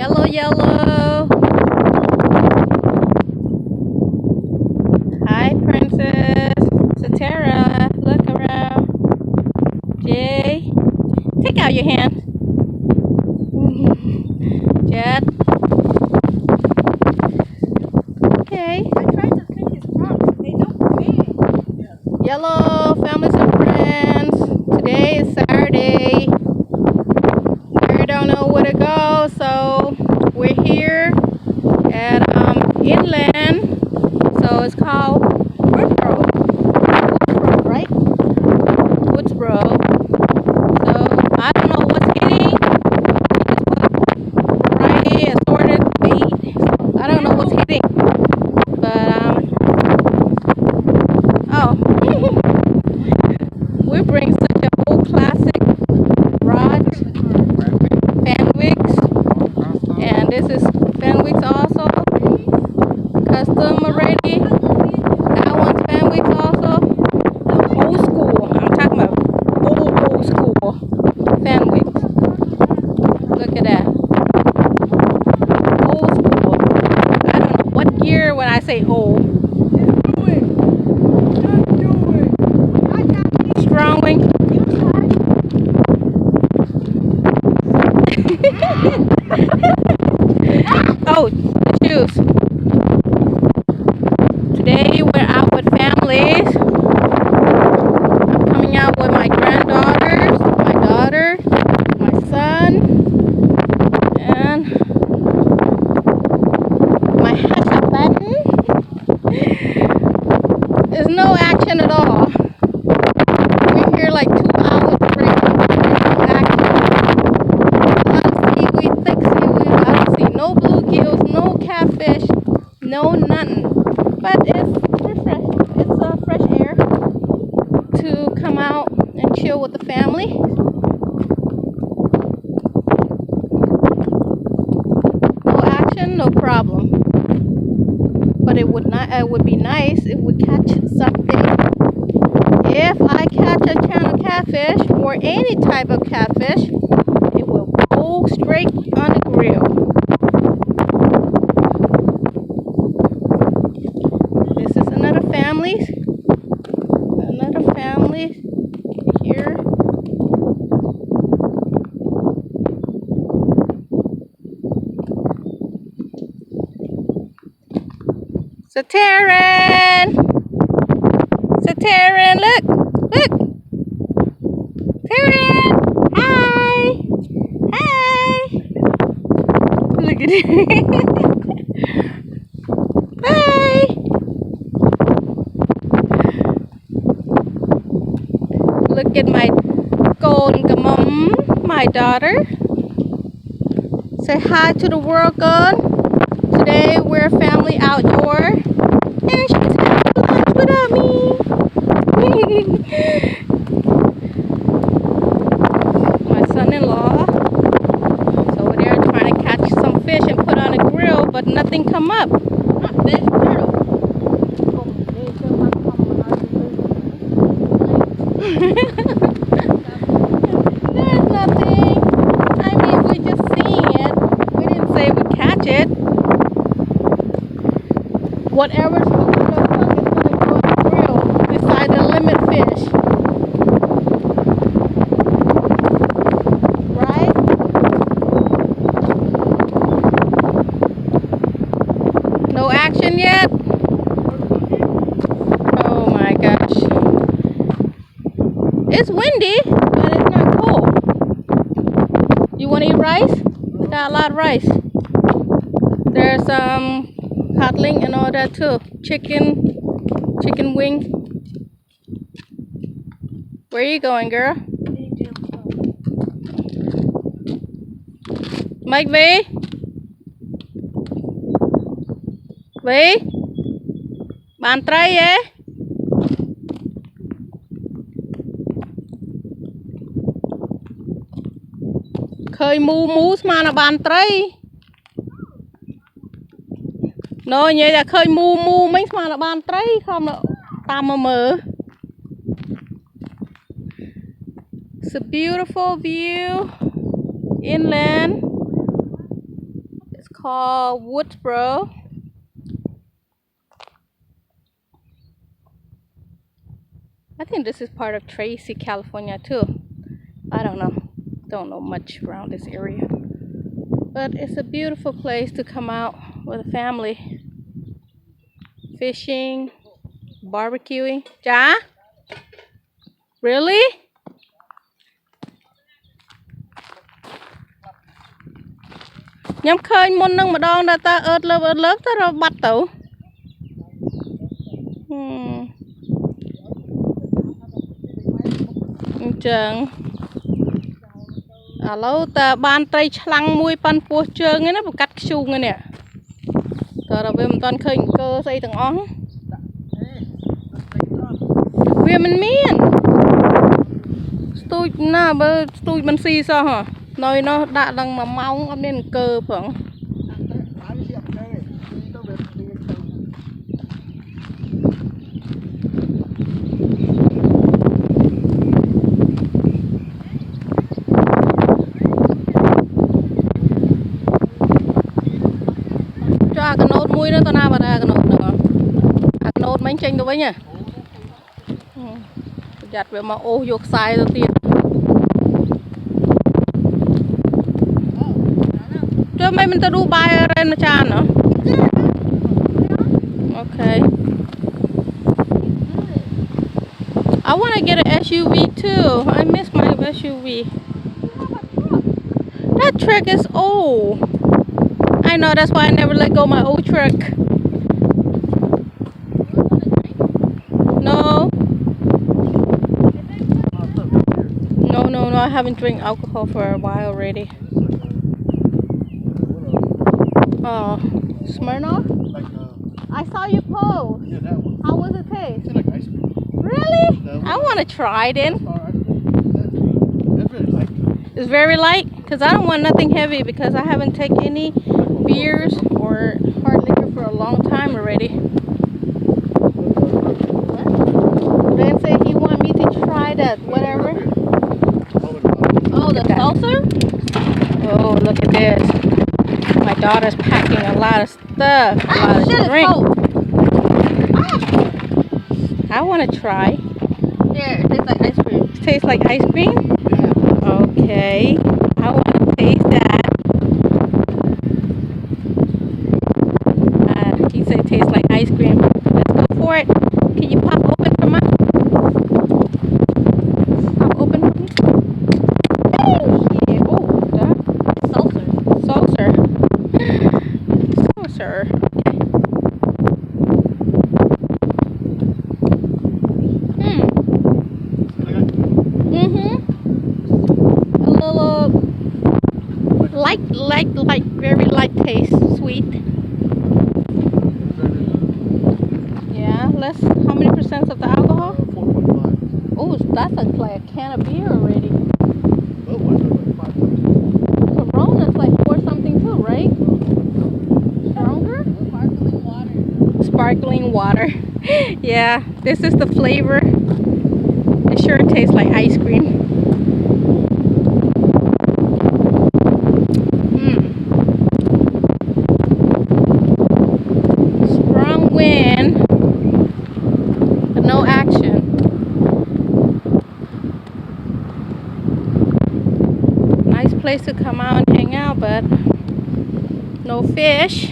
Yellow, yellow. Hi, Princess. Satara, look around. Jay, take out your hand. Jet. Okay. I tried to clean his rocks. They don't clean. Yellow, families and friends. Today is Saturday. We don't know where to go, so we're here at Inland. So it's called Woodsboro, right? Woodsboro. So I don't know what's hitting. Friday assorted bait. I don't know what's hitting. But oh, we bring such an old classic rod, Fenwicks, and this is Fenwicks also, custom already. That one's Fenwicks also, old school. I'm talking about old school Fenwicks. Look at that, old school. I don't know what year when I say old. Strong wing. Oh, the shoes. Today we're out with families. I'm coming out with my granddaughters, my daughter, my son, and my husband. There's no action at all. We're here like 2 hours straight. No action. A lot of seaweed, thick seaweed. I don't see no bluegills, no catfish, no nothing. But it's refresh. It's fresh air to come out and chill with the family. No action, no problem. But it would not. It would be nice if we catch something. If I catch a can of catfish or any type of catfish, it will go straight on the grill. This is another family here. Sataran, look. Taran, hi. Look at it. Hi. Look at my golden mom, my daughter. Say hi to the world, God. Today we're family outdoor, and she's having lunch without me. My son-in-law is over there trying to catch some fish and put on a grill, but nothing come up. Not fish, turtle. There's nothing. I mean, we're just seeing it. We didn't say we catch it. Whatever's cooking the hook is going to go on the grill beside the limit fish. Right? No action yet? Oh my gosh. It's windy, but it's not cold. You want to eat rice? We got a lot of rice. There's codling and all that too. Chicken wing. Where are you going, girl? Mike V? V? Bạn trai vậy? Khơi mu mà là bàn trai. Nói như là khơi mu mấy mà là bàn trai không là tam mà mở. It's a beautiful view inland. called Woodsboro. I think this is part of Tracy, California too. I don't know much around this area, but it's a beautiful place to come out with a family, fishing, barbecuing. Ja? Really? Nhắm khơi môn nâng mà đong đã ta ớt lớp ta rồi bắt tấu. Chẳng lâu ta ban tay chăng mùi pan pua trơn ấy nó cắt chung này nè. Tờ là về một toàn khơi cơ xây tầng óng. Về mình miên. Tôi na bơ tôi mình xì sao hả? Nói nó đã đang mà máu âm nên cơ phẳng. Cho cái nốt mũi đó tao na vào đây cái nốt nữa. Cái nốt bánh chanh đâu với nhỉ? Giặt về mà ô dột sai đầu tiên. Cho mấy mình ta đu bài lên nó chan nữa. Okay. I want to get an SUV too. I miss my SUV. That truck is old. I know, that's why I never let go of my old truck. No. No, I haven't drank alcohol for a while already. Oh, Smirnoff? I saw you post. Yeah, that one. How was it taste? It's like ice cream. Really? No. I want to try then. That's very light. It's very light because I don't want nothing heavy because I haven't taken any beers or hard liquor for a long time already. Dan said he want me to try that whatever. Oh, the seltzer? Oh, look at this. My daughter's packing a lot of stuff, a lot of drink. I want to try. Yeah, it tastes like ice cream. It tastes like ice cream? Yeah. Okay. I want to taste that. He said it tastes like ice cream. Let's go for it. Can you pop open for me? Pop open for me? Hey! Yeah. Oh, that. Seltzer. Saucer. Saucer. A little light, very light taste, sweet. Yeah, less. How many percent of the alcohol? 4.5. Oh, that's like a can of beer already. Oh, what's it like 5? Corona's like 4 something too, right? Stronger? Sparkling water. Sparkling water. Yeah, this is the flavor. It sure tastes like ice cream. Strong wind, but no action. Nice place to come out and hang out, but no fish.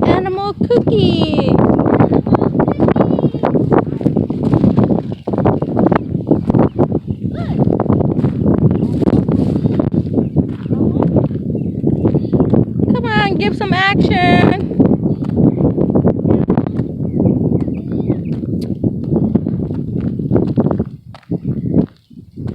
Animal cookie. Come on, give some action.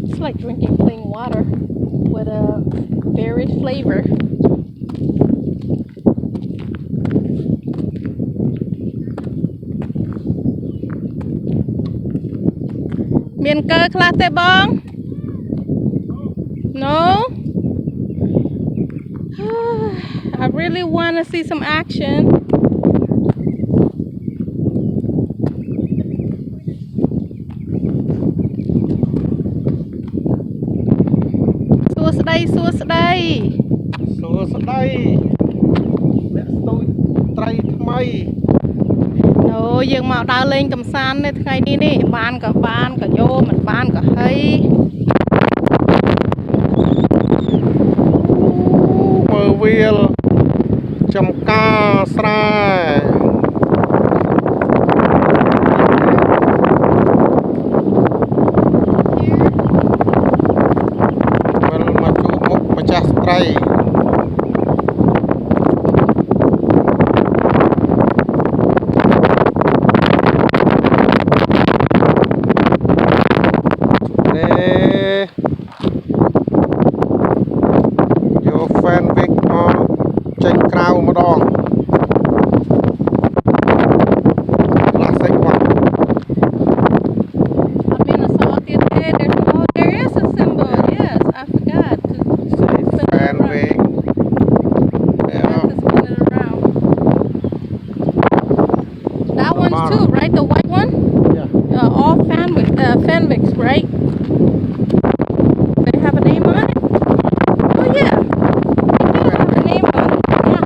It's like drinking plain water with a berry flavor. Miền cơ class thế bông? No? I really want to see some action. ត្រីអ្នកស្ទូចត្រីថ្មី អូយើងមកដើរលេងកំសាន្តនៅថ្ងៃនេះនេះបានក៏យកមិនបានក៏ហី មើលវាលចំការស្រែវិលមកជួបមុខម្ចាស់ស្ត្រីយកហ្វេនវិកមកចេញក្រៅម្ដង classic one There is a symbol. Yes, I forgot to say spin fan it around. wig Yeah, to spin it around. That one's too, right? The white one? yeah All fanwigs, right? They have a name on it? Oh yeah. They do have a name on it. Yeah.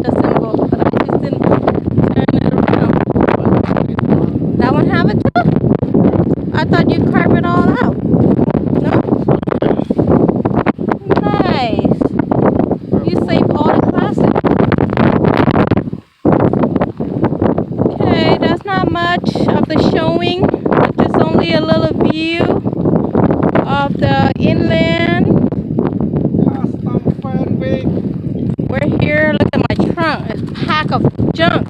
The symbol, but I just didn't turn it around. That one have it too? I thought you carved it all out. No? Nice. You saved all the classics. Okay, that's not much of the showing. Just only a little view of the inland. custom fan wig We're here. Look at my trunk. It's packed of junk.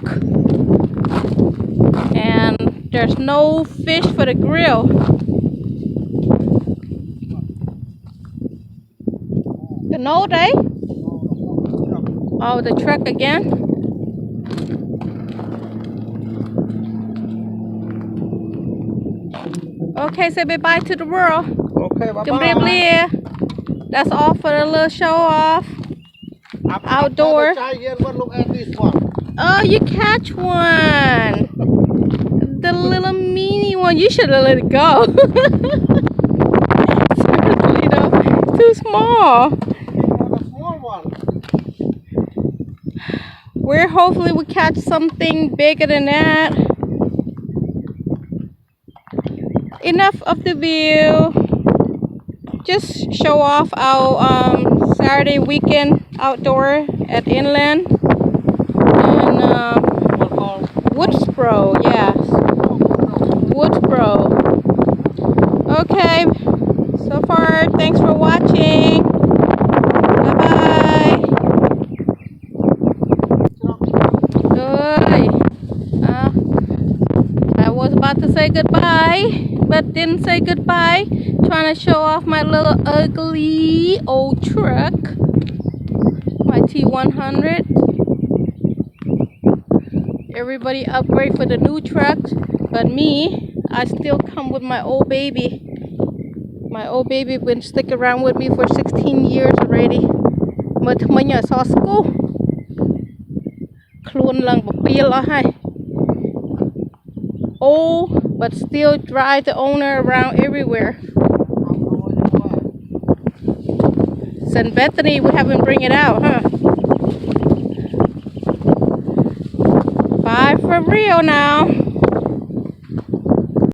And there's no fish for the grill. The note, eh? Oh, the truck again? Okay, say bye-bye to the world. okay bye Chấm riêng bye lia. That's all for the little show off. Outdoor. look at this one Oh, you catch one. The little mini one. You should have let it go. Seriously though, it's too small. the small one We're hopefully we catch something bigger than that. Enough of the view. Just show off our Saturday weekend outdoor at inland and Woodsboro. Yes, Woodsboro. Okay. So far, thanks for watching. Bye bye. Ơi. I was about to say goodbye, but didn't say goodbye. Trying to show off my little ugly old truck. My T100. Everybody upgrade for the new truck, but me, I still come with my old baby. My old baby been sticking around with me for 16 years already. Mà mình ở so school. Khuôn lần một bia lo hay. Old, but still drive the owner around everywhere. St. Bethany, we haven't bring it out, huh? Bye for real now.